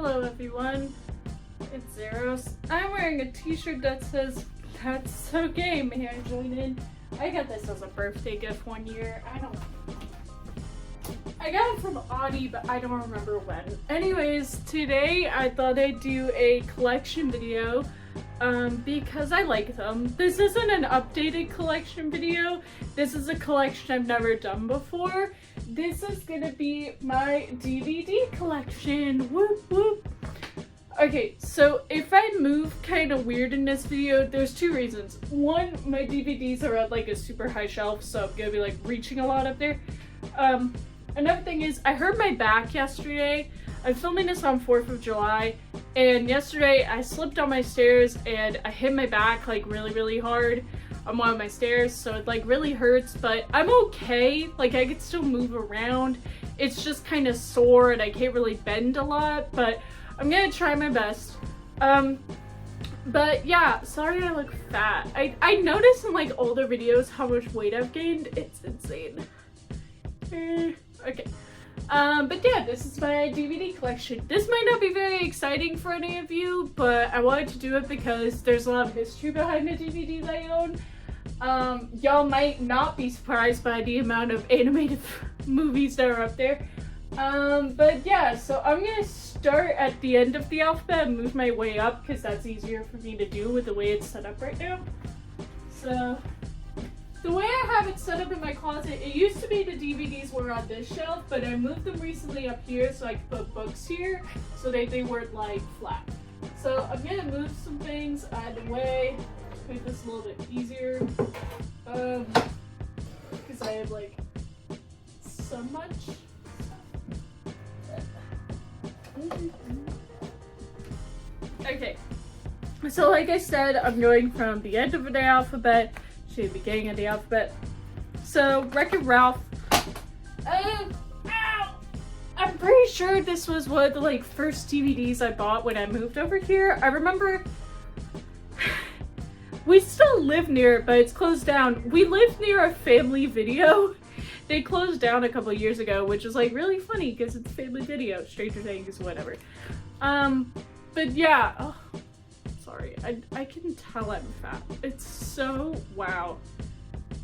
Hello everyone, it's Zeros. I'm wearing a t-shirt that says, "That's so gay, may I join in?" I got this as a birthday gift one year. I got it from Audi, but I don't remember when. Anyways, today I thought I'd do a collection video because I like them. This isn't an updated collection video. This is a collection I've never done before. This is gonna be my DVD collection. Whoop whoop. Okay, so if I move kind of weird in this video, there's two reasons. One, my DVDs are at like a super high shelf, so I'm gonna be like reaching a lot up there. Another thing is, I hurt my back yesterday. I'm filming this on 4th of July, and yesterday I slipped on my stairs and I hit my back like really hard on one of my stairs, so it like really hurts, but I'm okay. Like, I can still move around. It's just kind of sore and I can't really bend a lot, but I'm gonna try my best. But yeah, sorry I look fat. I noticed in like older videos how much weight I've gained. It's insane. Okay. But yeah, this is my DVD collection. This might not be very exciting for any of you, but I wanted to do it because there's a lot of history behind the DVDs I own. Y'all might not be surprised by the amount of animated movies that are up there. But yeah, so I'm gonna start at the end of the alphabet and move my way up because that's easier for me to do with the way it's set up right now. So the way I have it set up in my closet, it used to be the DVDs were on this shelf, but I moved them recently up here so I could put books here so that they weren't like flat. So I'm gonna move some things out of the way, make this a little bit easier, because I have like so much. Okay, so like I said, I'm going from the end of the alphabet to the beginning of the alphabet. So, Wreck-It Ralph. Ow! I'm pretty sure this was one of the like first DVDs I bought when I moved over here. I remember we still live near it, but it's closed down. We lived near a Family Video. They closed down a couple years ago, which is like really funny because it's Family Video, Stranger Things, whatever. But yeah. Oh. Sorry, I can tell I'm fat. It's so, wow.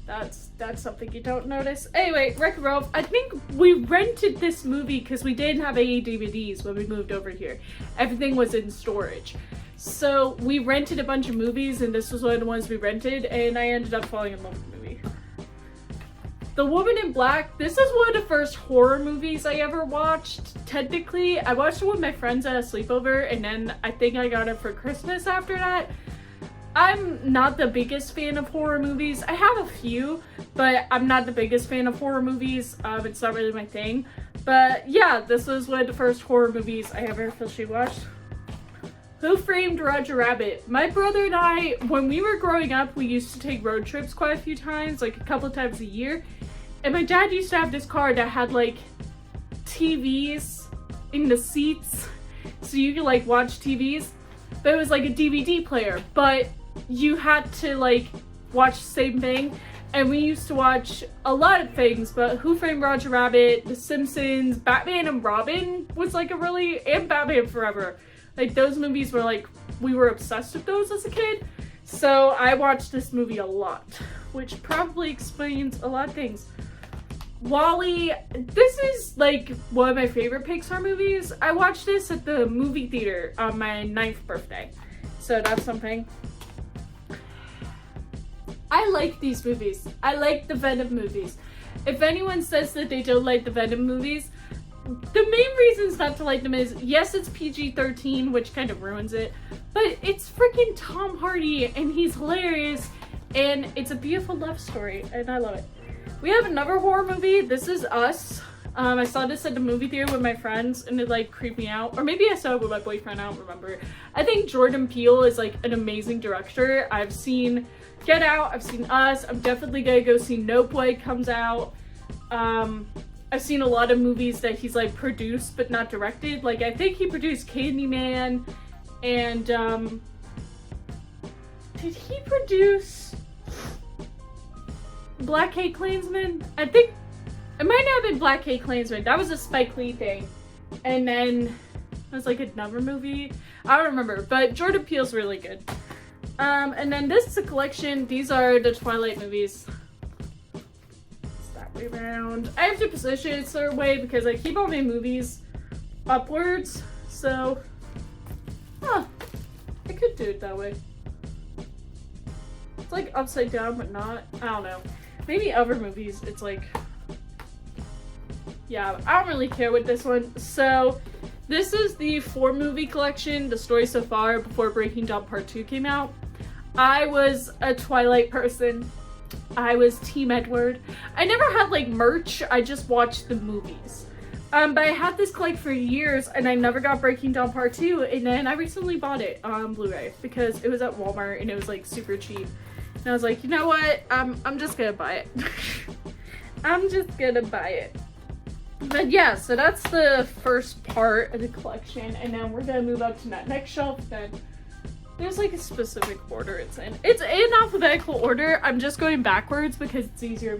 That's something you don't notice. Anyway, Wreck-It Ralph, I think we rented this movie because we didn't have any DVDs when we moved over here. Everything was in storage. So we rented a bunch of movies and this was one of the ones we rented and I ended up falling in love with the movie. The Woman in Black, this is one of the first horror movies I ever watched. Technically, I watched it with my friends at a sleepover and then I think I got it for Christmas after that. I'm not the biggest fan of horror movies. I have a few, but I'm not the biggest fan of horror movies. It's not really my thing. But yeah, this was one of the first horror movies I ever officially watched. Who Framed Roger Rabbit? My brother and I, when we were growing up, we used to take road trips quite a few times, like a couple of times a year. And my dad used to have this car that had like TVs in the seats, so you could like watch TVs, but it was like a DVD player, but you had to like watch the same thing. And we used to watch a lot of things, but Who Framed Roger Rabbit, The Simpsons, Batman and Robin was like and Batman Forever. Like those movies were like, we were obsessed with those as a kid. So I watched this movie a lot, which probably explains a lot of things. WALL-E, this is like one of my favorite Pixar movies. I watched this at the movie theater on my 9th birthday. So that's something. I like these movies. I like the Venom movies. If anyone says that they don't like the Venom movies, the main reasons not to like them is, yes, it's PG-13, which kind of ruins it, but it's freaking Tom Hardy and he's hilarious and it's a beautiful love story and I love it. We have another horror movie. This is Us. I saw this at the movie theater with my friends and it like creeped me out. Or maybe I saw it with my boyfriend, I don't remember. I think Jordan Peele is like an amazing director. I've seen Get Out, I've seen Us. I'm definitely gonna go see Nope when it comes out. I've seen a lot of movies that he's like produced but not directed. Like I think he produced Candyman and did he produce Black Hate Klansman? I think it might not have been Black Hate Klansman. That was a Spike Lee thing. And then It was like another movie. I don't remember, but Jordan Peele's really good. And then this is a collection. These are the Twilight movies. It's that way around. I have to position it a certain way because I keep all my movies upwards. So, I could do it that way. It's like upside down, but not. I don't know. Maybe other movies, it's like, yeah, I don't really care with this one. So, this is the 4-movie collection, the story so far, before Breaking Dawn Part 2 came out. I was a Twilight person. I was Team Edward. I never had like merch, I just watched the movies. But I had this collect for years and I never got Breaking Dawn Part 2, and then I recently bought it on Blu-ray because it was at Walmart and it was like super cheap. And I was like, you know what? I'm just gonna buy it. I'm just gonna buy it. But yeah, so that's the first part of the collection, and then we're gonna move up to that next shelf. Then there's like a specific order it's in. It's in alphabetical order. I'm just going backwards because it's easier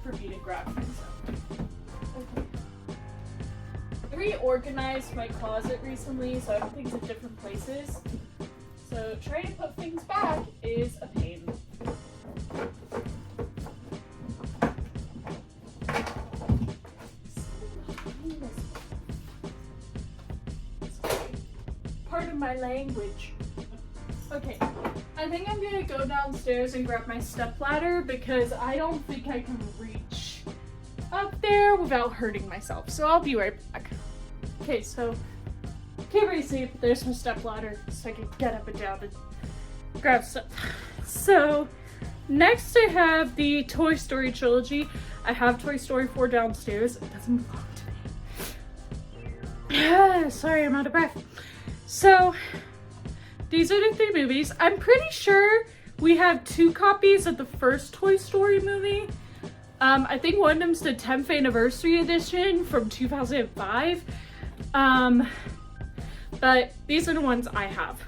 for me to grab things up. Okay. I reorganized my closet recently, so I have things in different places. So trying to put things back is a pain. Pardon my language. Okay, I think I'm gonna go downstairs and grab my stepladder because I don't think I can reach up there without hurting myself. So I'll be right back. Okay, so can't really see it, but there's my stepladder so I can get up and down and grab stuff. So next I have the Toy Story trilogy. I have Toy Story 4 downstairs. It doesn't belong to me. Sorry, I'm out of breath. So these are the 3 movies. I'm pretty sure we have 2 copies of the first Toy Story movie. I think one of them's the 10th anniversary edition from 2005. But these are the ones I have.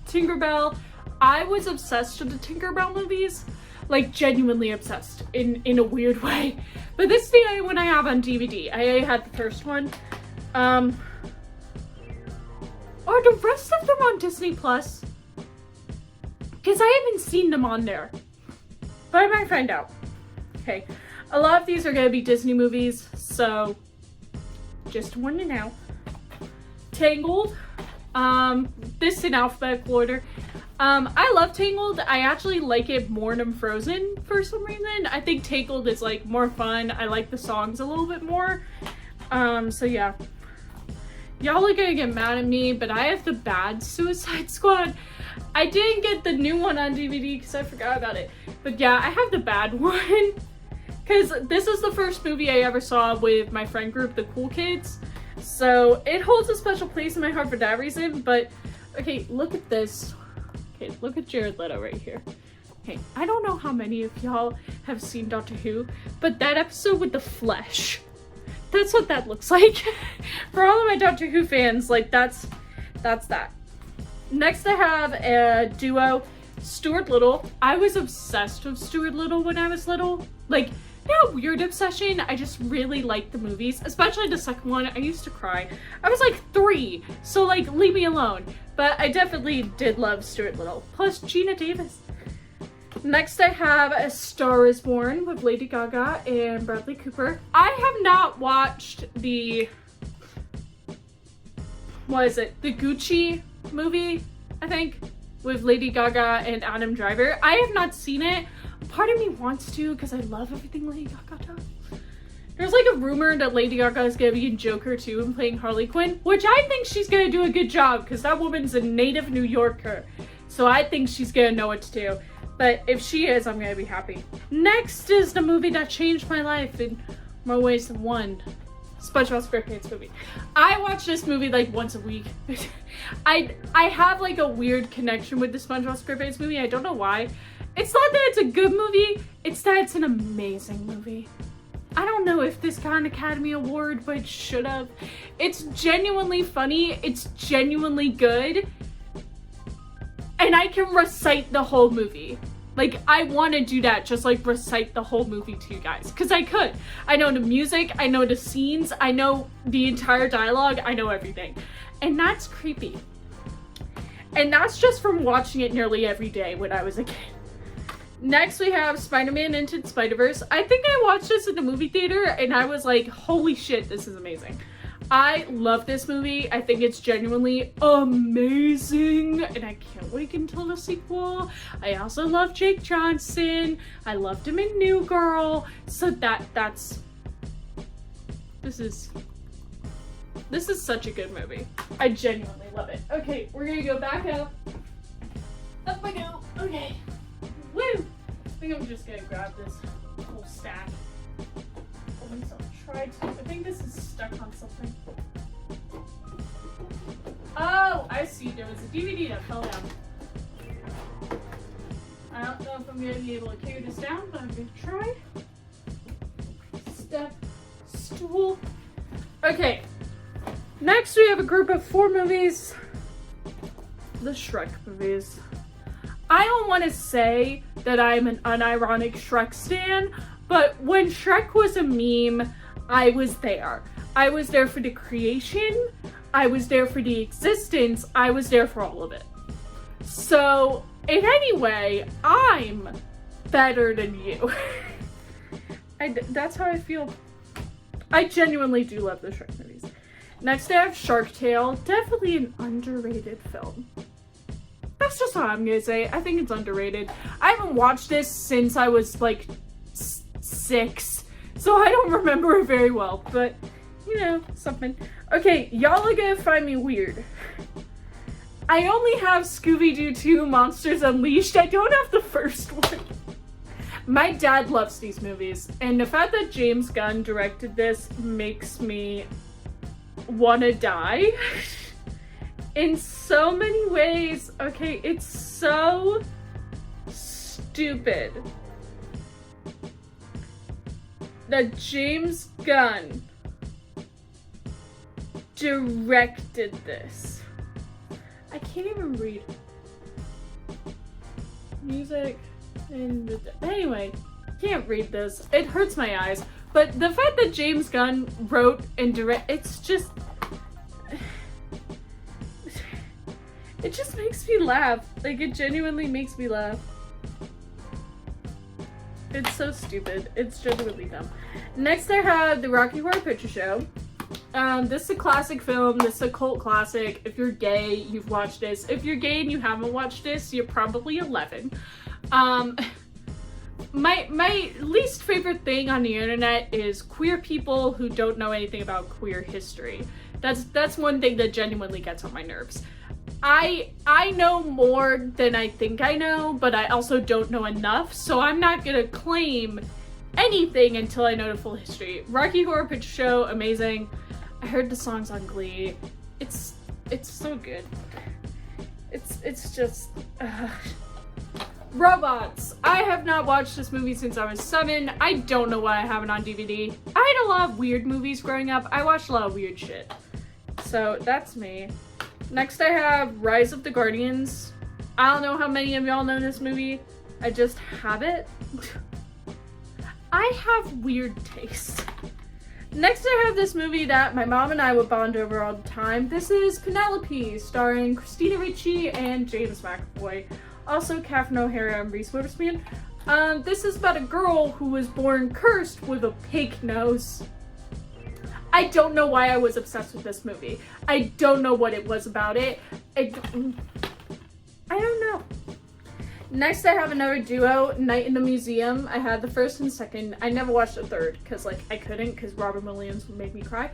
Tinkerbell. I was obsessed with the Tinkerbell movies. Like, genuinely obsessed in a weird way. But this is the only one I have on DVD. I had the first one. Are the rest of them on Disney Plus? Because I haven't seen them on there. But I might find out. Okay. A lot of these are going to be Disney movies, so just want to know. Tangled. This is in alphabetical order. I love Tangled. I actually like it more than Frozen for some reason. I think Tangled is like more fun. I like the songs a little bit more. So yeah. Y'all are gonna get mad at me, but I have the bad Suicide Squad. I didn't get the new one on DVD because I forgot about it. But yeah, I have the bad one. Because this is the first movie I ever saw with my friend group, the Cool Kids. So it holds a special place in my heart for that reason. But okay, look at this. Okay, look at Jared Leto right here. Okay, I don't know how many of y'all have seen Doctor Who, but that episode with the flesh, that's what that looks like. For all of my Doctor Who fans, like that's that. Next I have a duo, Stuart Little. I was obsessed with Stuart Little when I was little. Like, not a weird obsession, I just really liked the movies, especially the second one. I used to cry. I was like 3, so like leave me alone. But I definitely did love Stuart Little. Plus Gina Davis. Next I have A Star Is Born with Lady Gaga and Bradley Cooper. I have not watched the, what is it? The Gucci movie, I think, with Lady Gaga and Adam Driver. I have not seen it. Part of me wants to because I love everything Lady Gaga does. There's like a rumor that Lady Gaga is going to be in Joker 2 and playing Harley Quinn, which I think she's going to do a good job because that woman's a native New Yorker. So I think she's going to know what to do. But if she is, I'm going to be happy. Next is the movie that changed my life in more ways than one. SpongeBob SquarePants movie. I watch this movie like once a week. I have like a weird connection with the SpongeBob SquarePants movie. I don't know why. It's not that it's a good movie, it's that it's an amazing movie. I don't know if this got an Academy Award, but it should have. It's genuinely funny, it's genuinely good, and I can recite the whole movie. Like, I want to do that, just like recite the whole movie to you guys, because I could. I know the music, I know the scenes, I know the entire dialogue, I know everything. And that's creepy. And that's just from watching it nearly every day when I was a kid. Next we have Spider-Man Into the Spider-Verse. I think I watched this in the movie theater and I was like, holy shit, this is amazing. I love this movie. I think it's genuinely amazing and I can't wait until the sequel. I also love Jake Johnson. I loved him in New Girl. So this is such a good movie. I genuinely love it. Okay, we're gonna go back up. Up I go. Okay. Woo! I think I'm just gonna grab this whole stack. I think this is stuck on something. Oh, I see. There was a DVD that fell down. I don't know if I'm going to be able to carry this down, but I'm going to try. Step, stool. Okay. Next, we have a group of 4 movies. The Shrek movies. I don't want to say that I'm an unironic Shrek stan, but when Shrek was a meme, I was there. I was there for the creation. I was there for the existence. I was there for all of it. So, in any way, I'm better than you. That's how I feel. I genuinely do love the Shrek movies. Next, I have Shark Tale. Definitely an underrated film. That's just how I'm gonna say. I think it's underrated. I haven't watched this since I was like 6. So I don't remember it very well, but, you know, something. Okay, y'all are gonna find me weird. I only have Scooby-Doo 2 Monsters Unleashed. I don't have the first one. My dad loves these movies, and the fact that James Gunn directed this makes me wanna die. In so many ways. Okay, it's so stupid that James Gunn directed this. I can't even read. Music and anyway, can't read this. It hurts my eyes. But the fact that James Gunn wrote and it's just it just makes me laugh. Like, it genuinely makes me laugh. It's so stupid. It's genuinely dumb. Next I have the Rocky Horror Picture Show. This is a classic film. This is a cult classic. If you're gay, you've watched this. If you're gay and you haven't watched this, you're probably 11. My least favorite thing on the internet is queer people who don't know anything about queer history. That's one thing that genuinely gets on my nerves. I know more than I think I know, but I also don't know enough, so I'm not gonna claim anything until I know the full history. Rocky Horror Picture Show, amazing. I heard the songs on Glee. It's so good. It's just Robots. I have not watched this movie since I was 7. I don't know why I have it on DVD. I had a lot of weird movies growing up. I watched a lot of weird shit. So that's me. Next I have Rise of the Guardians. I don't know how many of y'all know this movie. I just have it. I have weird taste. Next I have this movie that my mom and I would bond over all the time. This is Penelope, starring Christina Ricci and James McAvoy. Also Catherine O'Hara and Reese Witherspoon. This is about a girl who was born cursed with a pig nose. I don't know why I was obsessed with this movie. I don't know what it was about it. I don't know. Next, I have another duo, Night in the Museum. I had the first and second. I never watched the third because, like, I couldn't because Robin Williams would make me cry.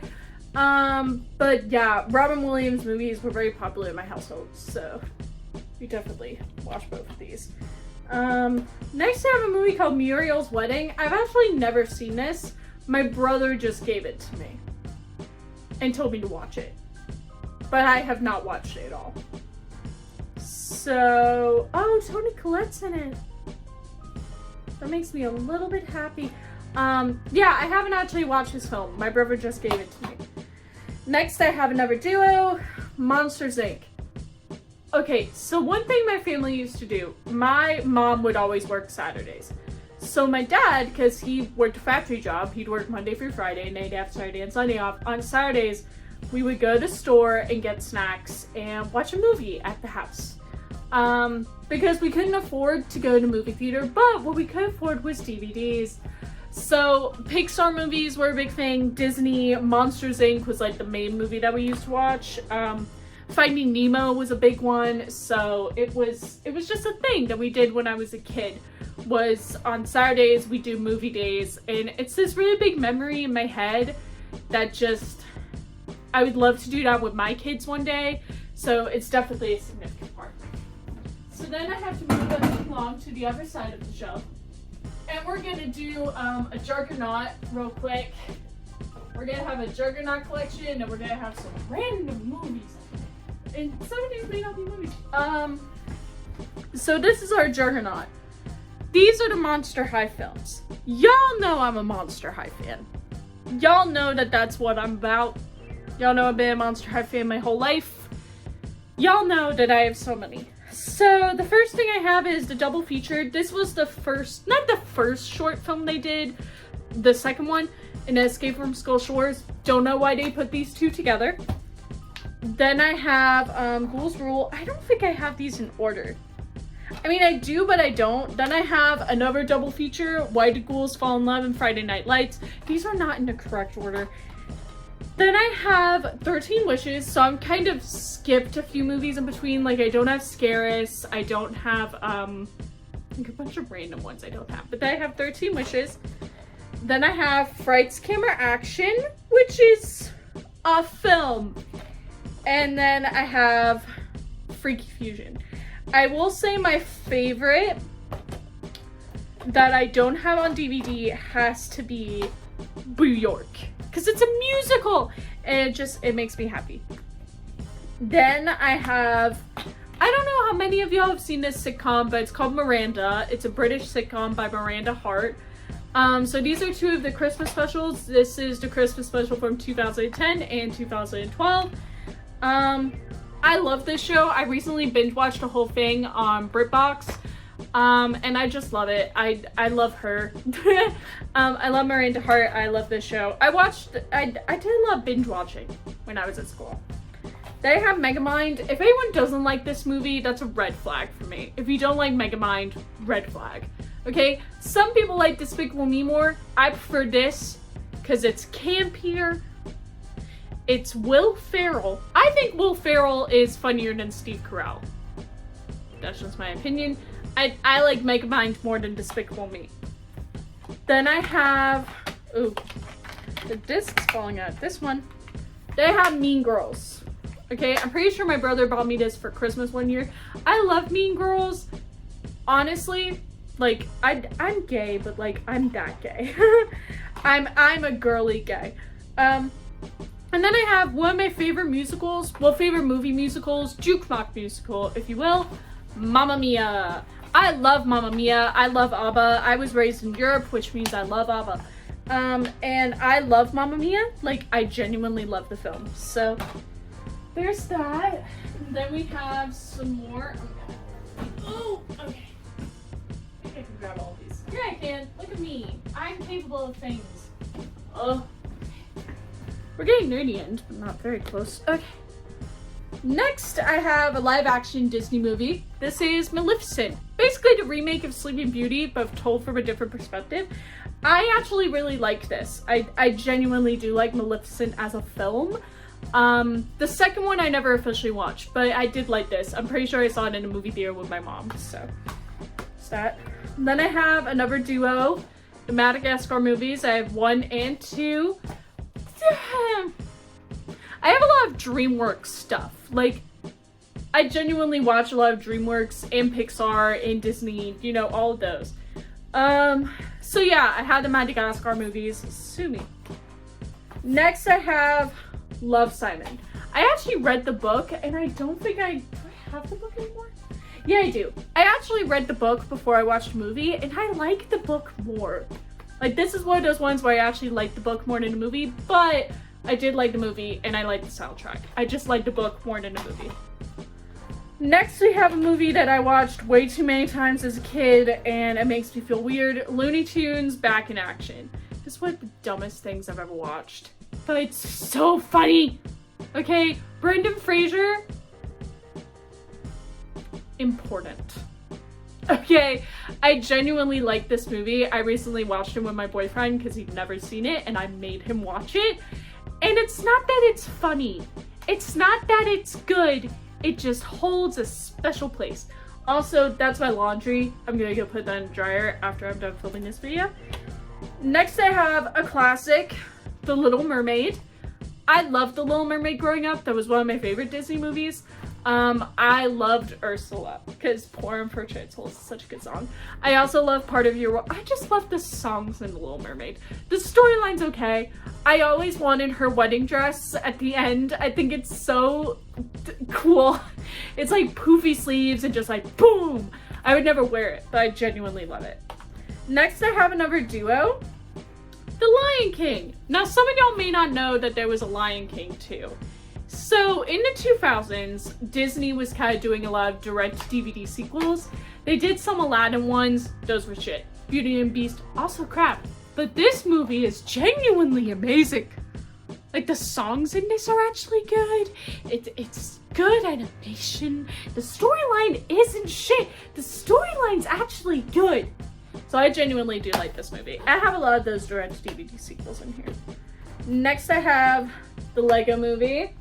But yeah, Robin Williams movies were very popular in my household, so we definitely watched both of these. Next, I have a movie called Muriel's Wedding. I've actually never seen this. My brother just gave it to me and told me to watch it, but I have not watched it at all. So, oh, Toni Collette's in it. That makes me a little bit happy. Yeah, I haven't actually watched this film. My brother just gave it to me. Next, I have another duo, Monsters, Inc. Okay, so one thing my family used to do, my mom would always work Saturdays. So my dad, because he worked a factory job, he'd work Monday through Friday, and they'd have Saturday and Sunday off. On Saturdays, we would go to the store and get snacks and watch a movie at the house. Because we couldn't afford to go to movie theater, but what we could afford was DVDs. So Pixar movies were a big thing. Disney, Monsters Inc. was like the main movie that we used to watch. Finding Nemo was a big one. So it was just a thing that we did when I was a kid. Was on Saturdays we do movie days, and it's this really big memory in my head that just I would love to do that with my kids one day. So it's definitely a significant part. So then I have to move us along to the other side of the shelf. And we're gonna do a Juggernaut real quick. We're gonna have a Juggernaut collection, and we're gonna have some random movies. And some of these may not be movies. So this is our Juggernaut. These are the Monster High films. Y'all know I'm a Monster High fan. Y'all know that that's what I'm about. Y'all know I've been a Monster High fan my whole life. Y'all know that I have so many. So the first thing I have is the double feature. This was the first, not the first short film they did, the second one, in Escape from Skull Shores. Don't know why they put these two together. Then I have Ghouls Rule. I don't think I have these in order. I mean, I do, but I don't. Then I have another double feature, Why Do Ghouls Fall in Love and Friday Night Lights. These are not in the correct order. Then I have 13 Wishes, so I'm kind of skipped a few movies in between. Like, I don't have Scaris, I don't have, like a bunch of random ones I don't have. But then I have 13 Wishes. Then I have Frights Camera Action, which is a film. And then I have Freaky Fusion. I will say my favorite that I don't have on DVD has to be New York, because it's a musical and it makes me happy. Then I have, I don't know how many of y'all have seen this sitcom, but it's called Miranda. It's a British sitcom by Miranda Hart. So these are two of the Christmas specials. This is the Christmas special from 2010 and 2012. I love this show. I recently binge watched the whole thing on BritBox. And I just love it. I love her. I love Miranda Hart. I love this show. I did a lot of binge watching when I was at school. They have Megamind. If anyone doesn't like this movie, that's a red flag for me. If you don't like Megamind, red flag. Okay? Some people like Despicable Me more. I prefer this because it's campier. It's Will Ferrell. I think Will Ferrell is funnier than Steve Carell. That's just my opinion. I like Megamind more than Despicable Me. Then I have, ooh, the disc's falling out. This one. They have Mean Girls. Okay, I'm pretty sure my brother bought me this for Christmas one year. I love Mean Girls. Honestly, like, I'm gay, but like, I'm that gay. I'm a girly gay. And then I have one of my favorite musicals, well, favorite movie musicals, jukebox musical, if you will, Mamma Mia. I love Mamma Mia. I love ABBA. I was raised in Europe, which means I love ABBA. And I love Mamma Mia. Like, I genuinely love the film. So, there's that. And then we have some more. Oh, okay. I think I can grab all these. Yeah, I can. Look at me. I'm capable of things. Oh. We're getting near the end, but not very close. Okay. Next, I have a live-action Disney movie. This is Maleficent. Basically the remake of Sleeping Beauty, but told from a different perspective. I actually really like this. I genuinely do like Maleficent as a film. The second one I never officially watched, but I did like this. I'm pretty sure I saw it in a movie theater with my mom, so that's that. And then I have another duo, the Madagascar movies. I have 1 and 2. I have a lot of DreamWorks stuff. Like, I genuinely watch a lot of DreamWorks and Pixar and Disney, you know, all of those. So yeah, I have the Madagascar movies. Sue me. Next, I have Love, Simon. I actually read the book, and I don't think do I have the book anymore? Yeah, I do. I actually read the book before I watched the movie, and I like the book more. Like, this is one of those ones where I actually like the book more than the movie, but I did like the movie, and I like the soundtrack. I just like the book more than the movie. Next, we have a movie that I watched way too many times as a kid, and it makes me feel weird. Looney Tunes Back in Action. This is one of the dumbest things I've ever watched, but it's so funny. Okay, Brendan Fraser, important. Okay, I genuinely like this movie. I recently watched it with my boyfriend because he'd never seen it, and I made him watch it. And it's not that it's funny. It's not that it's good. It just holds a special place. Also, that's my laundry. I'm gonna go put that in the dryer after I'm done filming this video. Next, I have a classic, The Little Mermaid. I loved The Little Mermaid growing up. That was one of my favorite Disney movies. I loved Ursula because Poor Unfortunate Souls is such a good song. I also love Part of Your World. I just love the songs in The Little Mermaid. The storyline's okay. I always wanted her wedding dress at the end. I think it's so cool. It's like poofy sleeves and just like boom. I would never wear it, but I genuinely love it. Next, I have another duo, The Lion King. Now, some of y'all may not know that there was a Lion King too. So in the 2000s, Disney was kind of doing a lot of direct DVD sequels. They did some Aladdin ones. Those were shit. Beauty and Beast, also crap. But this movie is genuinely amazing. Like, the songs in this are actually good. It's good animation. The storyline isn't shit. The storyline's actually good. So I genuinely do like this movie. I have a lot of those direct DVD sequels in here. Next, I have the Lego Movie.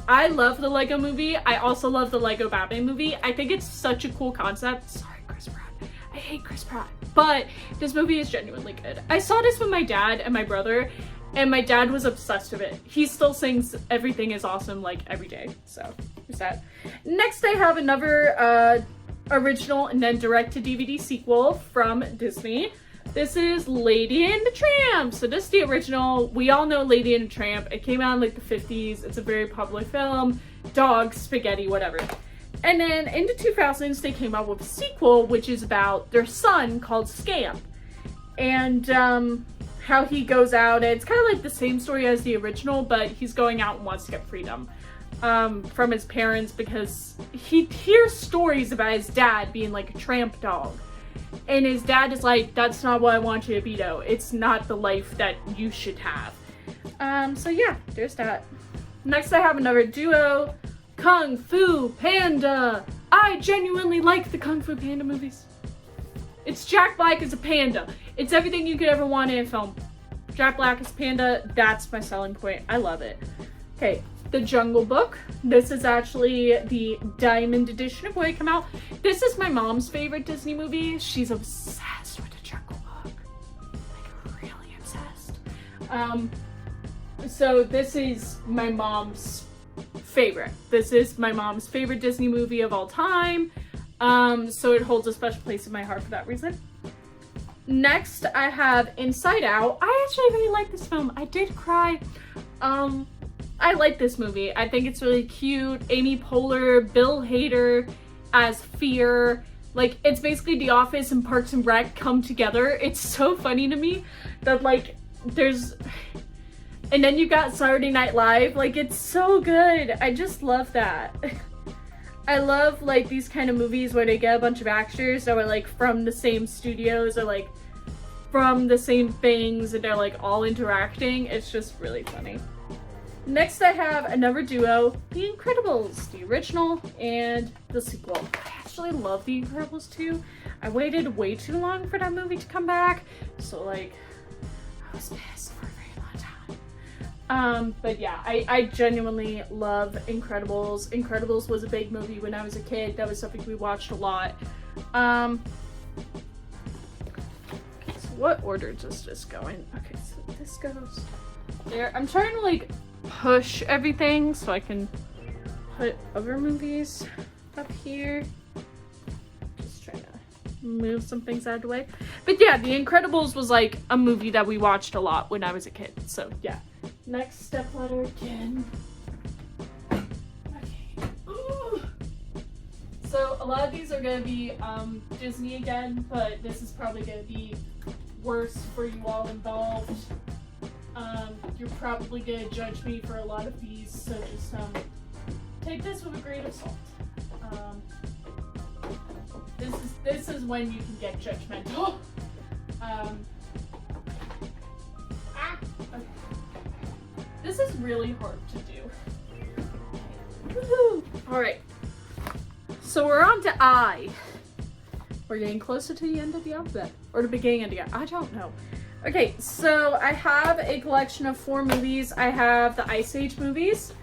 I love the Lego Movie. I also love the Lego Batman movie. I think it's such a cool concept. Sorry, Chris Pratt. I hate Chris Pratt. But this movie is genuinely good. I saw this with my dad and my brother, and my dad was obsessed with it. He still sings Everything is Awesome like every day. So there's that. Next, I have another original and then direct-to-DVD sequel from Disney. This is Lady and the Tramp. So this is the original. We all know Lady and the Tramp. It came out in like the 50s. It's a very popular film. Dogs, spaghetti, whatever. And then in the 2000s, they came out with a sequel, which is about their son called Scamp. And how he goes out. And it's kind of like the same story as the original, but he's going out and wants to get freedom from his parents because he hears stories about his dad being like a tramp dog. And his dad is like, that's not what I want you to be though. It's not the life that you should have. So yeah, there's that. Next, I have another duo, Kung Fu Panda. I genuinely like the Kung Fu Panda movies. It's Jack Black as a panda. It's everything you could ever want in a film. Jack Black as panda, that's my selling point. I love it. Okay, The Jungle Book. This is actually the Diamond Edition of when it came out. This is my mom's favorite Disney movie. She's obsessed with The Jungle Book. Like, really obsessed. So this is my mom's favorite. This is my mom's favorite Disney movie of all time. So it holds a special place in my heart for that reason. Next, I have Inside Out. I actually really like this film. I did cry. I like this movie. I think it's really cute. Amy Poehler, Bill Hader as Fear. Like, it's basically The Office and Parks and Rec come together. It's so funny to me that, like, there's... And then you got Saturday Night Live. Like, it's so good. I just love that. I love, like, these kind of movies where they get a bunch of actors that are, like, from the same studios or, like, from the same things and they're, like, all interacting. It's just really funny. Next, I have another duo, The Incredibles, the original and the sequel. I actually love The Incredibles 2. I waited way too long for that movie to come back, so, like, I was pissed for a very long time. But yeah, I genuinely love Incredibles. Incredibles was a big movie when I was a kid. That was something we watched a lot. Okay, so what order does this go in? Okay, so this goes there. I'm trying to, like, push everything so I can put other movies up here. Just trying to move some things out of the way. But yeah, The Incredibles was like a movie that we watched a lot when I was a kid. So yeah. Next stepladder again. Okay. Ooh. So a lot of these are gonna be Disney again, but this is probably gonna be worse for you all involved. You're probably gonna judge me for a lot of these, so just take this with a grain of salt. This is when you can get judgmental. Okay. This is really hard to do. Woohoo! All right. So we're on to I. We're getting closer to the end of the alphabet, or the beginning of the alphabet. I don't know. Okay, so I have a collection of 4 movies. I have the Ice Age movies.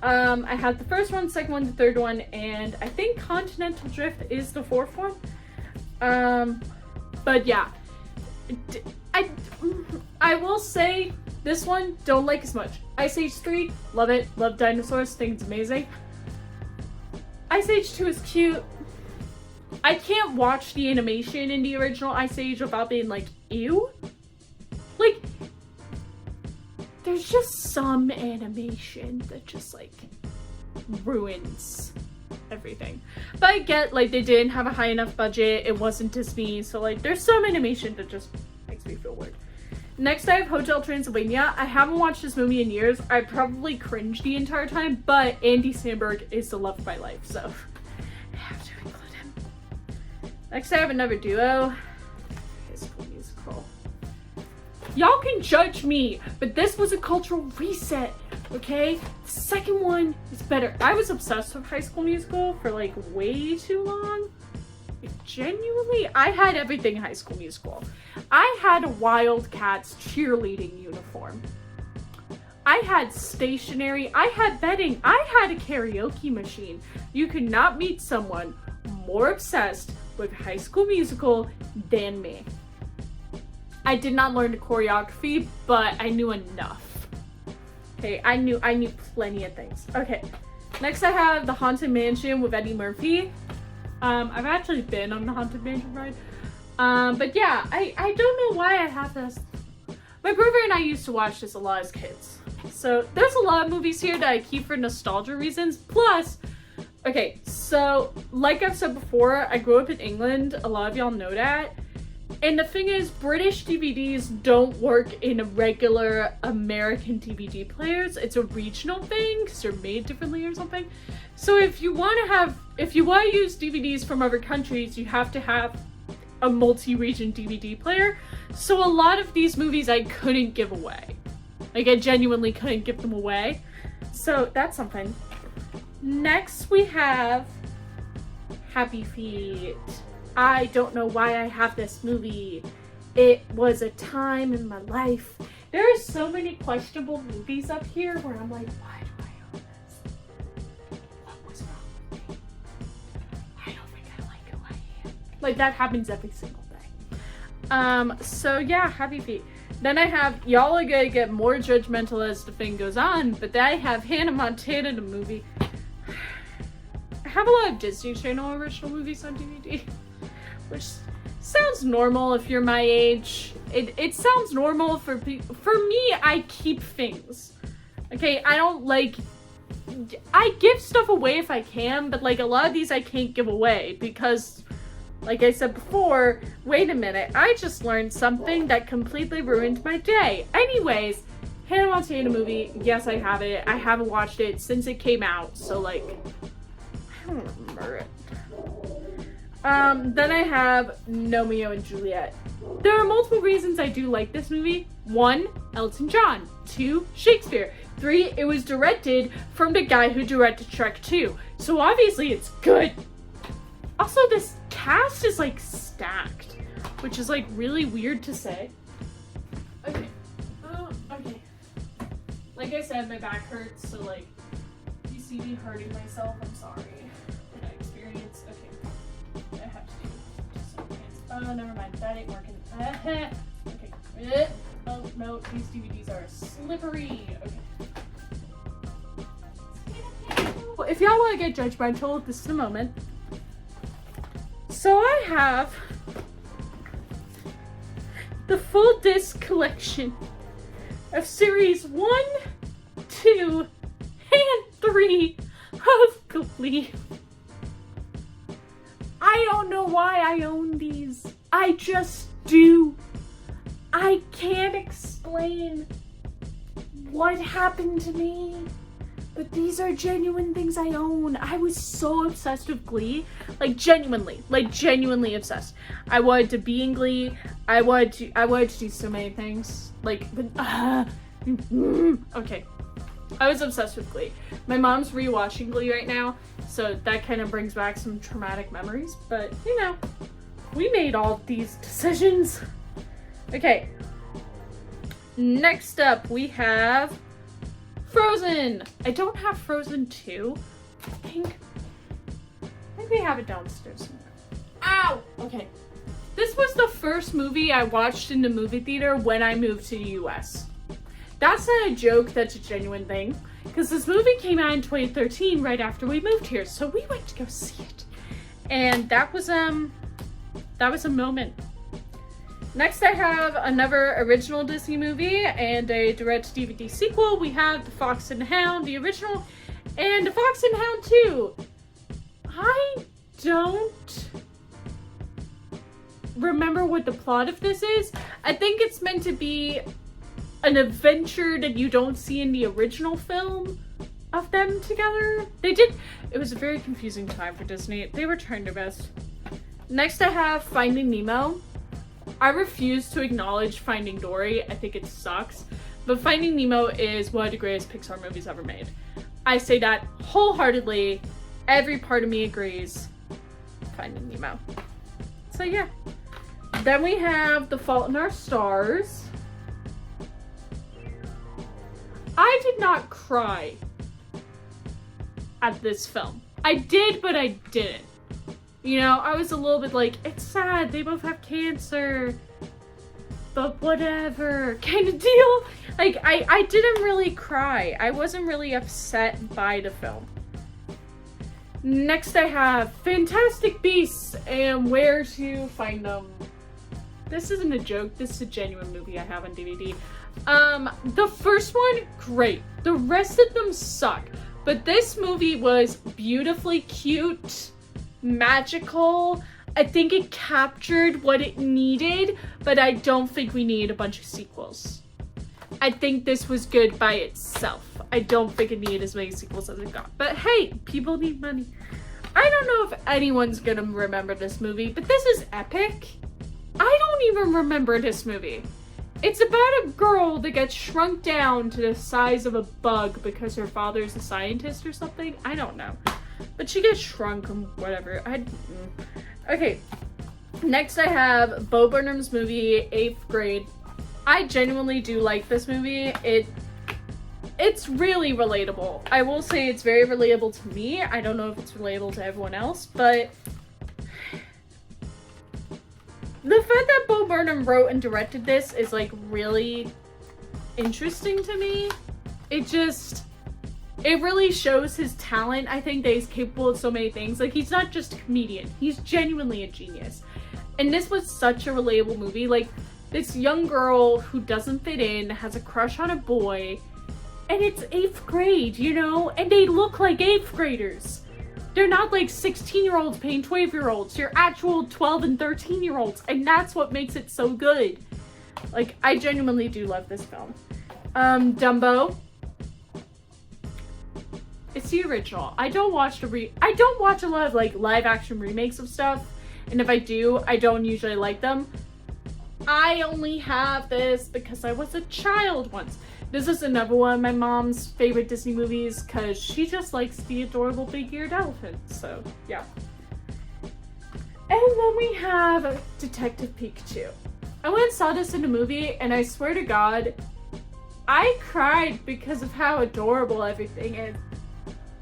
I have the first one, second one, the third one, and I think Continental Drift is the 4th one. But yeah, I will say this one don't like as much. Ice Age 3, love it, love dinosaurs, think it's amazing. Ice Age 2 is cute. I can't watch the animation in the original Ice Age without being like, ew. Like, there's just some animation that just like ruins everything. But I get like they didn't have a high enough budget, it wasn't Disney, so like there's some animation that just makes me feel weird. Next I have Hotel Transylvania. I haven't watched this movie in years. I probably cringed the entire time, but Andy Samberg is the love of my life, so I have to include him. Next I have another duo. High School Musical. Y'all can judge me, but this was a cultural reset, okay? The second one is better. I was obsessed with High School Musical for like way too long. Like, genuinely, I had everything in High School Musical. I had a Wildcats cheerleading uniform. I had stationery. I had bedding. I had a karaoke machine. You could not meet someone more obsessed with High School Musical than me. I did not learn the choreography, but I knew enough. Okay, I knew plenty of things. Okay, next I have the Haunted Mansion with Eddie Murphy. I've actually been on the Haunted Mansion ride. But yeah, I don't know why I have this. My brother and I used to watch this a lot as kids. So there's a lot of movies here that I keep for nostalgia reasons. Plus, okay, so like I've said before, I grew up in England. A lot of y'all know that. And the thing is, British DVDs don't work in regular American DVD players. It's a regional thing because they're made differently or something. So if you want to use DVDs from other countries, you have to have a multi-region DVD player. So a lot of these movies I couldn't give away. Like I genuinely couldn't give them away. So that's something. Next we have Happy Feet. I don't know why I have this movie. It was a time in my life. There are so many questionable movies up here where I'm like, why do I own this? What was wrong with me? I don't think I like who I am. Like that happens every single day. So yeah, Happy Feet. Then I have, y'all are gonna get more judgmental as the thing goes on, but then I have Hannah Montana the movie. I have a lot of Disney Channel original movies on DVD. Which sounds normal if you're my age. It sounds normal for me. I keep things. Okay, I give stuff away if I can, but like a lot of these I can't give away because, like I said before, wait a minute, I just learned something that completely ruined my day. Anyways, Hannah Montana movie, yes I have it. I haven't watched it since it came out, so like, I don't remember it. Then I have Romeo and Juliet. There are multiple reasons I do like this movie. 1, Elton John. 2, Shakespeare. 3, it was directed from the guy who directed Shrek 2. So obviously it's good. Also, this cast is like stacked, which is like really weird to say. Okay. Okay. Like I said, my back hurts, so like, if you see me hurting myself, I'm sorry. That experience. Okay. I have to do some hands. Oh, never mind. That ain't working. Okay. Oh, no. These DVDs are slippery. Okay. Well, if y'all want to get judgmental, this is the moment. So I have the full disc collection of series 1, 2, and 3 of Glee. I don't know why I own these. I just do. I can't explain what happened to me, But these are genuine things I own. I was so obsessed with Glee. Like genuinely obsessed. I wanted to be in Glee. I wanted to do so many things. Like, okay. I was obsessed with Glee. My mom's rewatching Glee right now, so that kind of brings back some traumatic memories. But, you know, we made all these decisions. Okay. Next up, we have Frozen. I don't have Frozen 2. I think maybe I have it downstairs somewhere. Ow! Okay. This was the first movie I watched in the movie theater when I moved to the US. That's not a joke, that's a genuine thing. Because this movie came out in 2013 right after we moved here, so we went to go see it. And that was a moment. Next I have another original Disney movie and a direct-to-DVD sequel. We have The Fox and the Hound, the original, and The Fox and the Hound 2. I don't remember what the plot of this is. I think it's meant to be an adventure that you don't see in the original film of them together. It was a very confusing time for Disney. They were trying their best. Next I have Finding Nemo. I refuse to acknowledge Finding Dory. I think it sucks. But Finding Nemo is one of the greatest Pixar movies ever made. I say that wholeheartedly. Every part of me agrees. Finding Nemo. So yeah. Then we have The Fault in Our Stars. I did not cry at this film. I did, but I didn't. You know, I was a little bit like, it's sad, they both have cancer, but whatever, kind of deal. Like, I didn't really cry. I wasn't really upset by the film. Next I have Fantastic Beasts and Where to Find Them. This isn't a joke, this is a genuine movie I have on DVD. The first one, great. The rest of them suck. But this movie was beautifully cute, magical. I think it captured what it needed, but I don't think we need a bunch of sequels. I think this was good by itself. I don't think it needed as many sequels as it got. But hey, people need money. I don't know if anyone's gonna remember this movie, but this is epic. I don't even remember this movie. It's about a girl that gets shrunk down to the size of a bug because her father's a scientist or something. I don't know. But she gets shrunk and whatever. Okay. Next I have Bo Burnham's movie, 8th Grade. I genuinely do like this movie. It's really relatable. I will say it's very relatable to me. I don't know if it's relatable to everyone else, but the fact that Bo Burnham wrote and directed this is like really interesting to me. It really shows his talent. I think that he's capable of so many things. Like, he's not just a comedian. He's genuinely a genius. And this was such a relatable movie. Like, this young girl who doesn't fit in, has a crush on a boy, and it's 8th grade, you know? And they look like 8th graders. They're not like 16-year-olds playing 12-year-olds. They're actual 12 and 13-year-olds. And that's what makes it so good. Like, I genuinely do love this film. Dumbo. It's the original. I don't watch a lot of like live action remakes of stuff. And if I do, I don't usually like them. I only have this because I was a child once. This is another one of my mom's favorite Disney movies because she just likes the adorable big-eared elephant. So, yeah. And then we have Detective Pikachu. I went and saw this in a movie, and I swear to God, I cried because of how adorable everything is.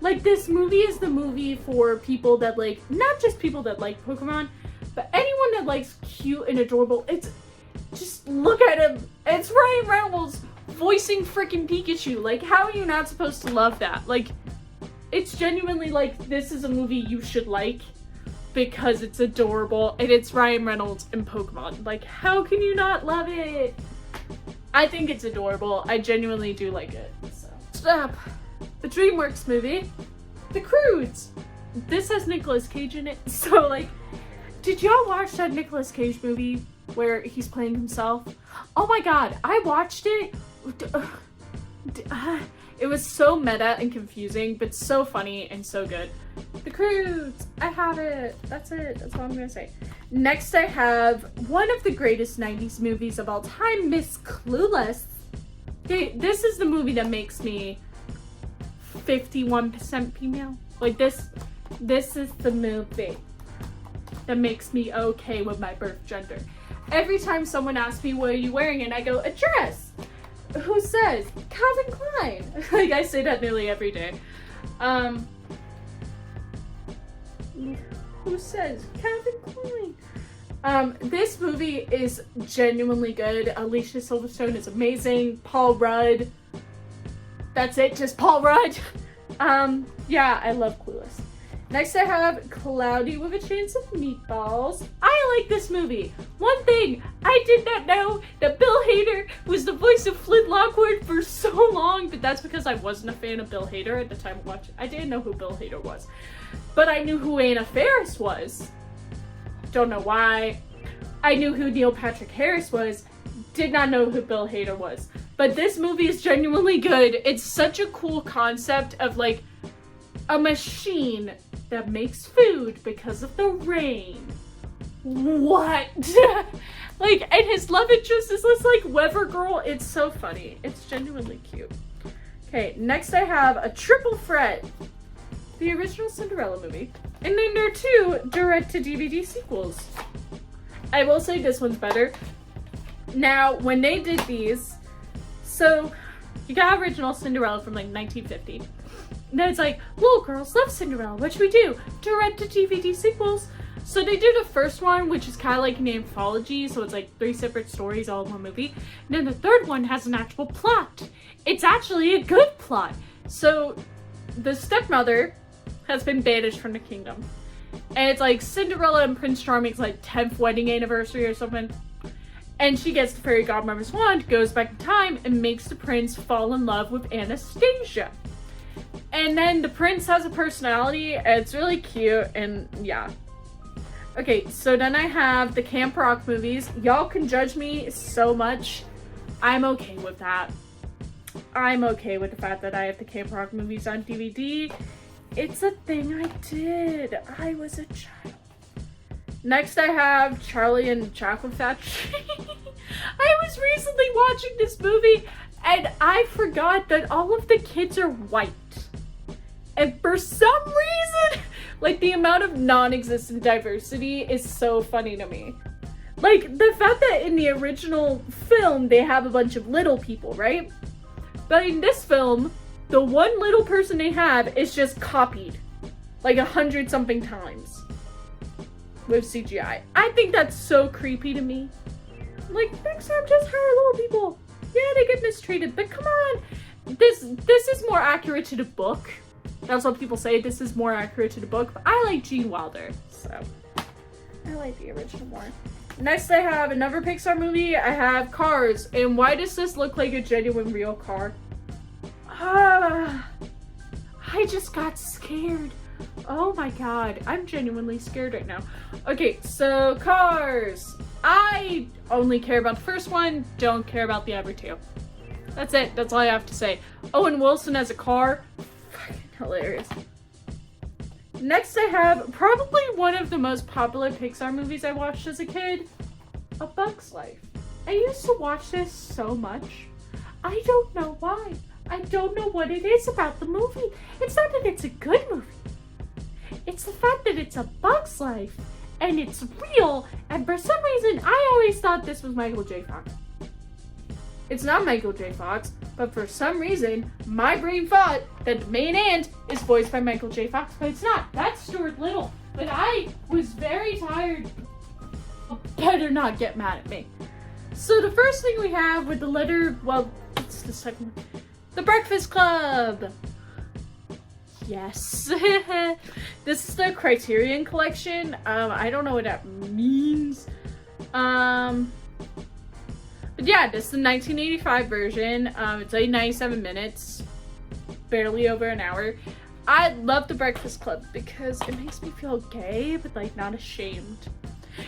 Like, this movie is the movie for people that like, not just people that like Pokemon, but anyone that likes cute and adorable. It's, just look at him. It's Ryan Reynolds voicing freaking Pikachu. Like, how are you not supposed to love that? Like, it's genuinely like, this is a movie you should like because it's adorable and it's Ryan Reynolds and Pokemon. Like, how can you not love it? I think it's adorable. I genuinely do like it. So, stop. The DreamWorks movie, The Croods. This has Nicolas Cage in it. So, like, did y'all watch that Nicolas Cage movie where he's playing himself? Oh my god, I watched it. It was so meta and confusing, but so funny and so good. The Croods! I have it! That's it. That's all I'm gonna say. Next I have one of the greatest 90s movies of all time, Miss Clueless. This is the movie that makes me 51% female. Like this is the movie that makes me okay with my birth gender. Every time someone asks me, what are you wearing? And I go, a dress. Who says? Calvin Klein. Like, I say that nearly every day. Who says? Calvin Klein. This movie is genuinely good. Alicia Silverstone is amazing. Paul Rudd. That's it, just Paul Rudd. Yeah, I love Clueless. Next I have Cloudy with a Chance of Meatballs. I like this movie. One thing, I did not know that Bill Hader was the voice of Flint Lockwood for so long, but that's because I wasn't a fan of Bill Hader at the time of watching. I didn't know who Bill Hader was, but I knew who Anna Faris was. Don't know why. I knew who Neil Patrick Harris was. Did not know who Bill Hader was. But this movie is genuinely good. It's such a cool concept of like a machine that makes food because of the rain. What? Like, and his love interest is this like Weather Girl. It's so funny. It's genuinely cute. Okay, next I have a triple threat. The original Cinderella movie. And then there are 2 direct-to-DVD sequels. I will say this one's better. Now, when they did these, so you got original Cinderella from like 1950. And then it's like, little girls love Cinderella. What should we do? Direct-to-DVD sequels. So they did the first one, which is kind of like an anthology. So it's like 3 separate stories all in one movie. And then the third one has an actual plot. It's actually a good plot. So the stepmother has been banished from the kingdom. And it's like Cinderella and Prince Charming's like 10th wedding anniversary or something. And she gets the fairy godmother's wand, goes back in time, and makes the prince fall in love with Anastasia. And then the prince has a personality, and it's really cute, and yeah. Okay, so then I have the Camp Rock movies. Y'all can judge me so much. I'm okay with that. I'm okay with the fact that I have the Camp Rock movies on DVD. It's a thing I did. I was a child. Next I have Charlie and the Chocolate Factory. I was recently watching this movie and I forgot that all of the kids are white. And for some reason, like the amount of non-existent diversity is so funny to me. Like the fact that in the original film, they have a bunch of little people, right? But in this film, the one little person they have is just copied like 100-something times with CGI. I think that's so creepy to me. Like, next time just hire little people. Yeah, they get mistreated, but come on. This is more accurate to the book. That's what people say. This is more accurate to the book, but I like Gene Wilder, so I like the original more. Next, I have another Pixar movie. I have Cars. And why does this look like a genuine real car? I just got scared. Oh my god. I'm genuinely scared right now. Okay, so Cars. I only care about the first one. Don't care about the other 2. That's it. That's all I have to say. Owen Wilson as a car. Fucking hilarious. Next, I have probably one of the most popular Pixar movies I watched as a kid, A Bug's Life. I used to watch this so much. I don't know why. I don't know what it is about the movie. It's not that it's a good movie. It's the fact that it's a bug's life, and it's real, and for some reason, I always thought this was Michael J. Fox. It's not Michael J. Fox, but for some reason, my brain thought that the main ant is voiced by Michael J. Fox, but it's not. That's Stuart Little. But I was very tired. Better not get mad at me. So the first thing we have with the letter, well, it's the second one. The Breakfast Club. Yes. This is the Criterion Collection. I don't know what that means. But yeah, this is the 1985 version. It's like 97 minutes, barely over an hour. I love The Breakfast Club because it makes me feel gay, but like not ashamed.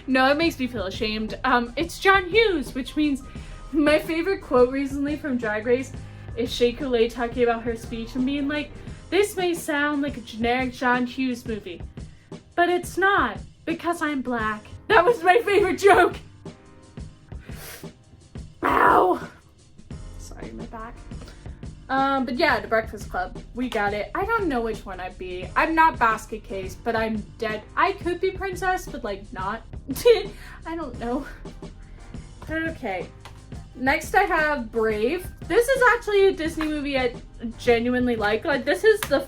No, it makes me feel ashamed. It's John Hughes, which means my favorite quote recently from Drag Race is Shea Coulee talking about her speech and being like, this may sound like a generic John Hughes movie, but it's not, because I'm black. That was my favorite joke. Ow. Sorry, my back. But yeah, The Breakfast Club. We got it. I don't know which one I'd be. I'm not Basket Case, but I'm dead. I could be Princess, but like not. I don't know. Okay. Next I have Brave. This is actually a Disney movie I genuinely like. Like, this is the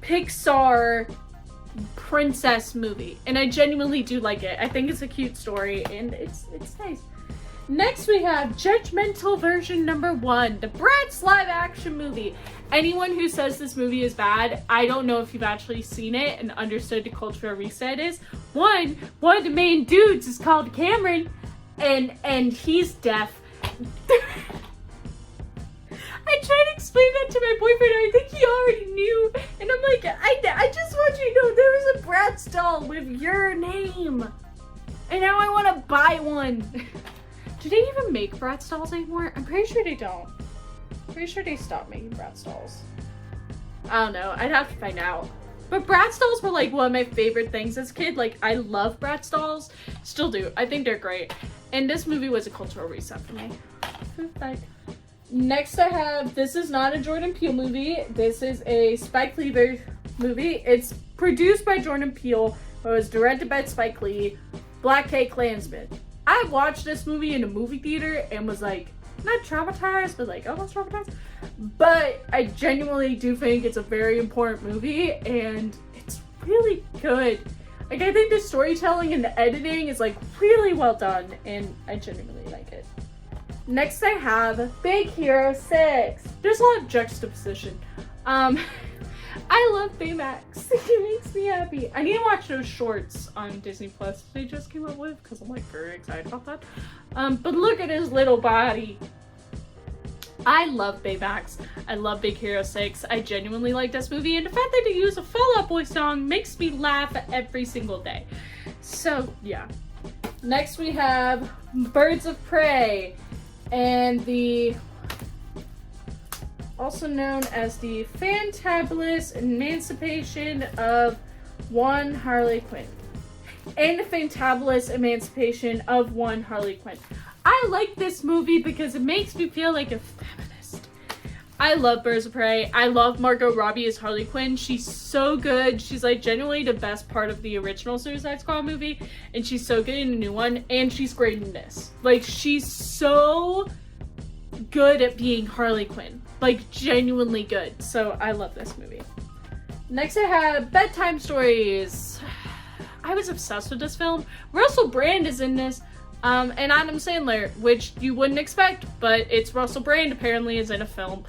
Pixar princess movie, and I genuinely do like it. I think it's a cute story, and it's nice. Next we have Judgmental version number 1, the Bratz live action movie. Anyone who says this movie is bad, I don't know if you've actually seen it and understood the cultural reset is. One of the main dudes is called Cameron, and he's deaf. I tried to explain that to my boyfriend, and I think he already knew. And I'm like, I just want you to know there was a Bratz doll with your name. And now I want to buy one. Do they even make Bratz dolls anymore? I'm pretty sure they don't. Pretty sure they stopped making Bratz dolls. I don't know. I'd have to find out. But Bratz dolls were like one of my favorite things as a kid. Like, I love Bratz dolls. Still do. I think they're great. And this movie was a cultural reset for me. Next I have, this is not a Jordan Peele movie. This is a Spike Lee movie. It's produced by Jordan Peele, but it was directed by Spike Lee. Black K Klansman. I watched this movie in a movie theater and was like, not traumatized, but like almost traumatized. But I genuinely do think it's a very important movie, and it's really good. Like, I think the storytelling and the editing is like really well done, and I genuinely like it. Next I have Big Hero 6. There's a lot of juxtaposition. I love Baymax. It makes me happy. I need to watch those shorts on Disney Plus they just came up with, because I'm like very excited about that. But look at his little body. I love Baymax. I love Big Hero 6. I genuinely like this movie, and the fact that they use a Fall Out Boy song makes me laugh every single day. So yeah. Next we have Birds of Prey, and the also known as the Fantabulous Emancipation of One Harley Quinn. And the Fantabulous Emancipation of One Harley Quinn. I like this movie because it makes me feel like a feminist. I love Birds of Prey. I love Margot Robbie as Harley Quinn. She's so good. She's like genuinely the best part of the original Suicide Squad movie. And she's so good in the new one. And she's great in this. Like, she's so good at being Harley Quinn. Like, genuinely good. So I love this movie. Next I have Bedtime Stories. I was obsessed with this film. Russell Brand is in this. And Adam Sandler, which you wouldn't expect, but it's Russell Brand apparently is in a film.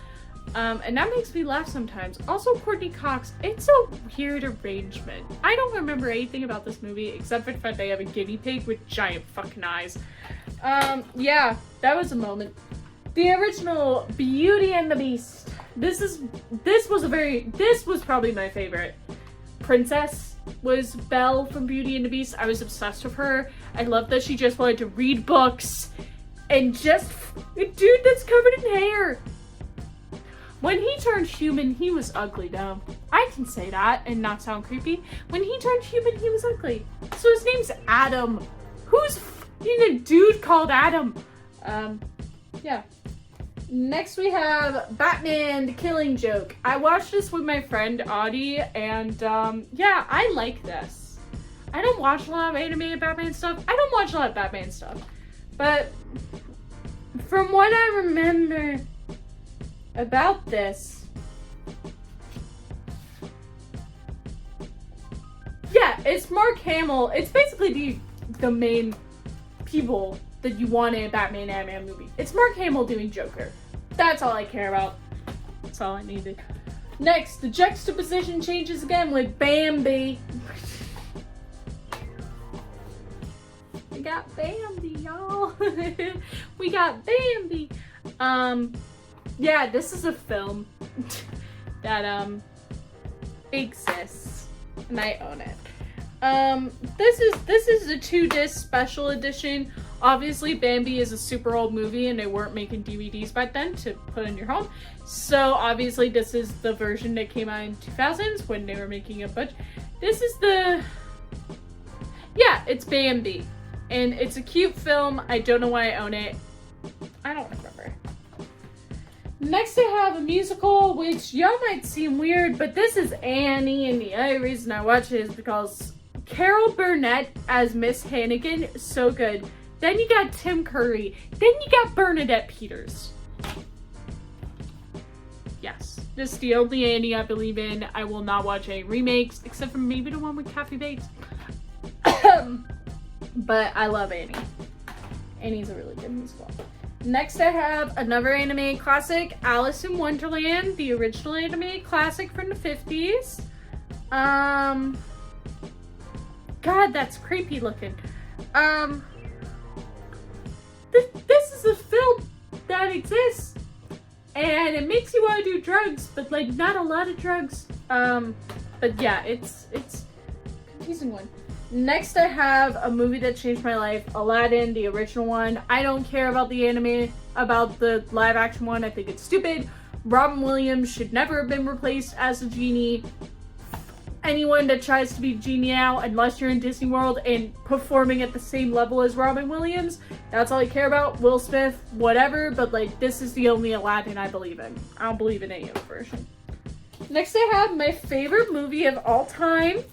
And that makes me laugh sometimes. Also, Courtney Cox. It's a weird arrangement. I don't remember anything about this movie except for the fact they have a guinea pig with giant fucking eyes. Yeah, that was a moment. The original Beauty and the Beast. This was probably my favorite. Princess was Belle from Beauty and the Beast. I was obsessed with her. I love that she just wanted to read books and just a dude that's covered in hair. When he turned human, he was ugly though. I can say that and not sound creepy. When he turned human, he was ugly. So his name's Adam. Who's f***ing a dude called Adam? Yeah. Next we have Batman The Killing Joke. I watched this with my friend Audie, and yeah, I like this. I don't watch a lot of animated Batman stuff. I don't watch a lot of Batman stuff. But from what I remember about this, yeah, it's Mark Hamill. It's basically the main people that you want in a Batman animated movie. It's Mark Hamill doing Joker. That's all I care about. That's all I needed. Next, the juxtaposition changes again with Bambi. We got Bambi, y'all. We got Bambi. Yeah, this is a film that exists, and I own it. This is a 2-disc special edition. Obviously, Bambi is a super old movie and they weren't making DVDs back then to put in your home. So obviously this is the version that came out in 2000s when they were making a bunch. This is the... Yeah, it's Bambi. And it's a cute film. I don't know why I own it. I don't remember. Next I have a musical, which y'all might seem weird, but this is Annie, and the only reason I watch it is because Carol Burnett as Miss Hannigan is so good. Then you got Tim Curry. Then you got Bernadette Peters. Yes, this is the only Annie I believe in. I will not watch any remakes, except for maybe the one with Kathy Bates. But I love Annie. Annie's a really good musical. Next I have another anime classic, Alice in Wonderland, the original anime classic from the 50s. God, that's creepy looking. This is a film that exists, and it makes you want to do drugs, but like not a lot of drugs. But yeah, it's a confusing one. Next I have a movie that changed my life, Aladdin, the original one. I don't care about the anime, about the live action one. I think it's stupid. Robin Williams should never have been replaced as a genie. Anyone that tries to be genie now, unless you're in Disney World and performing at the same level as Robin Williams, that's all I care about. Will Smith, whatever, but like this is the only Aladdin I believe in. I don't believe in any other version. Next I have my favorite movie of all time,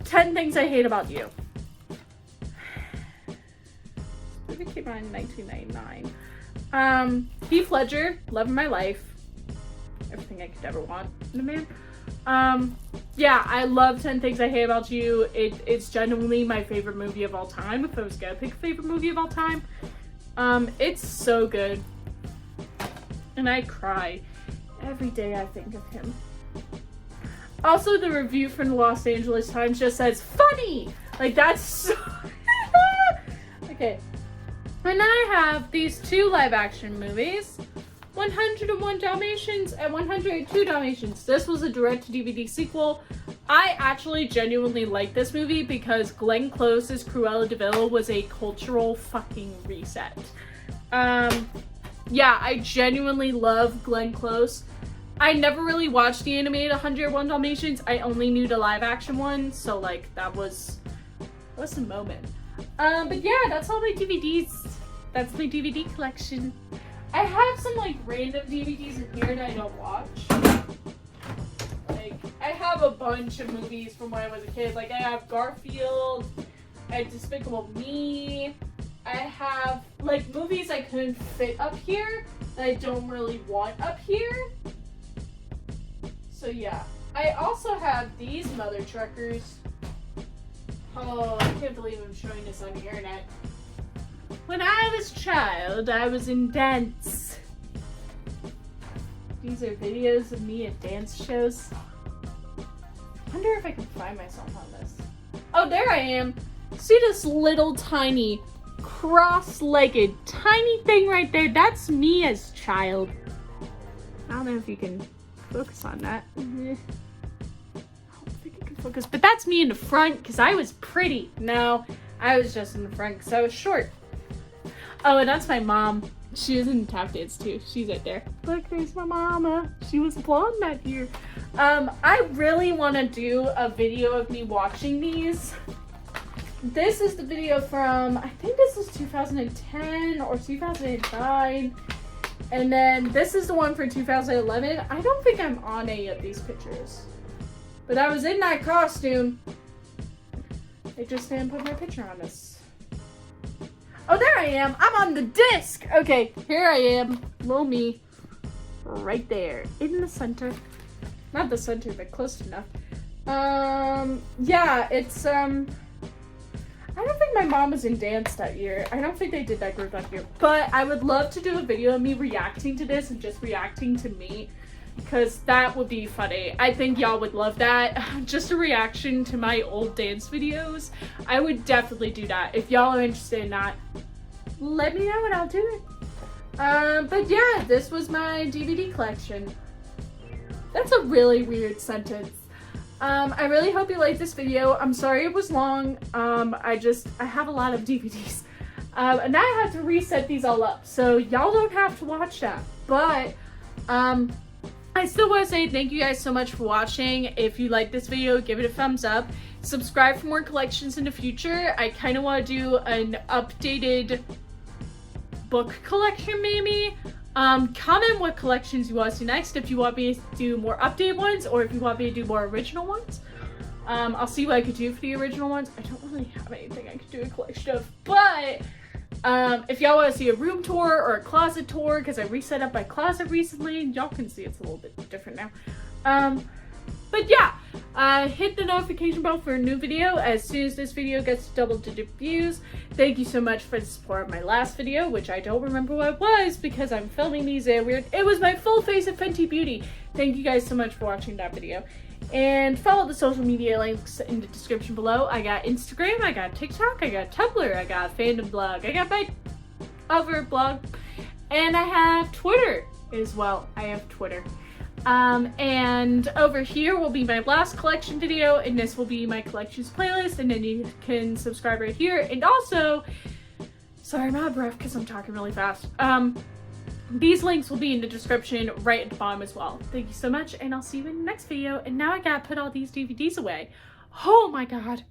10 Things I Hate About You. This movie came out in 1999. Heath Ledger, love of my life. Everything I could ever want in a man. Yeah, I love 10 Things I Hate About You. It's genuinely my favorite movie of all time. If I was gonna pick a favorite movie of all time. It's so good. And I cry every day I think of him. Also, the review from the Los Angeles Times just says, funny! Like, that's so... Okay. And then I have these two live-action movies, 101 Dalmatians and 102 Dalmatians. This was a direct-to-DVD sequel. I actually genuinely like this movie because Glenn Close's Cruella de Vil was a cultural fucking reset. Yeah, I genuinely love Glenn Close. I never really watched the animated 101 Dalmatians. I only knew the live action one, so like that was a moment. But yeah, that's all my DVDs. That's my DVD collection. I have some like random DVDs in here that I don't watch. Like I have a bunch of movies from when I was a kid. Like I have Garfield, I have Despicable Me. I have like movies I couldn't fit up here that I don't really want up here. So yeah, I also have these mother truckers. Oh, I can't believe I'm showing this on the internet. When I was a child, I was in dance. These are videos of me at dance shows. I wonder if I can find myself on this. Oh, there I am. See this little tiny, cross-legged, tiny thing right there? That's me as a child. I don't know if you can focus on that. I don't think I can focus, but that's me in the front because I was pretty. No, I was just in the front because I was short. Oh, and that's my mom. She was in tap dance too. She's right there. Look, there's my mama. She was blonde that year. I really want to do a video of me watching these. This is the video from, I think this is 2010 or 2009. And then this is the one for 2011. I don't think I'm on any of these pictures. But I was in that costume. They just didn't put my picture on this. Oh, there I am. I'm on the disc. Okay, here I am. Little me. Right there. In the center. Not the center, but close enough. Yeah, it's, I don't think my mom was in dance that year. I don't think they did that group that year. But I would love to do a video of me reacting to this and just reacting to me. Because that would be funny. I think y'all would love that. Just a reaction to my old dance videos. I would definitely do that. If y'all are interested in that, let me know and I'll do it. But yeah, this was my DVD collection. That's a really weird sentence. I really hope you liked this video. I'm sorry it was long. I have a lot of DVDs. And I had to reset these all up, so y'all don't have to watch that. But I still want to say thank you guys so much for watching. If you like this video, give it a thumbs up. Subscribe for more collections in the future. I kind of want to do an updated book collection maybe. Comment what collections you want to see next, if you want me to do more updated ones or if you want me to do more original ones. I'll see what I could do for the original ones. I don't really have anything I could do a collection of, but if y'all want to see a room tour or a closet tour, because I reset up my closet recently, and y'all can see it's a little bit different now. But yeah, hit the notification bell for a new video as soon as this video gets double-digit views. Thank you so much for the support of my last video, which I don't remember what it was because I'm filming these weird. It was my full face of Fenty Beauty. Thank you guys so much for watching that video. And follow the social media links in the description below. I got Instagram, I got TikTok, I got Tumblr, I got a fandom blog, I got my other blog, and I have Twitter as well. I have Twitter. And over here will be my last collection video, and this will be my collections playlist, and then you can subscribe right here. And also, sorry, I'm out of breath because I'm talking really fast. These links will be in the description right at the bottom as well. Thank you so much, and I'll see you in the next video. And now I gotta put all these DVDs away. Oh my god.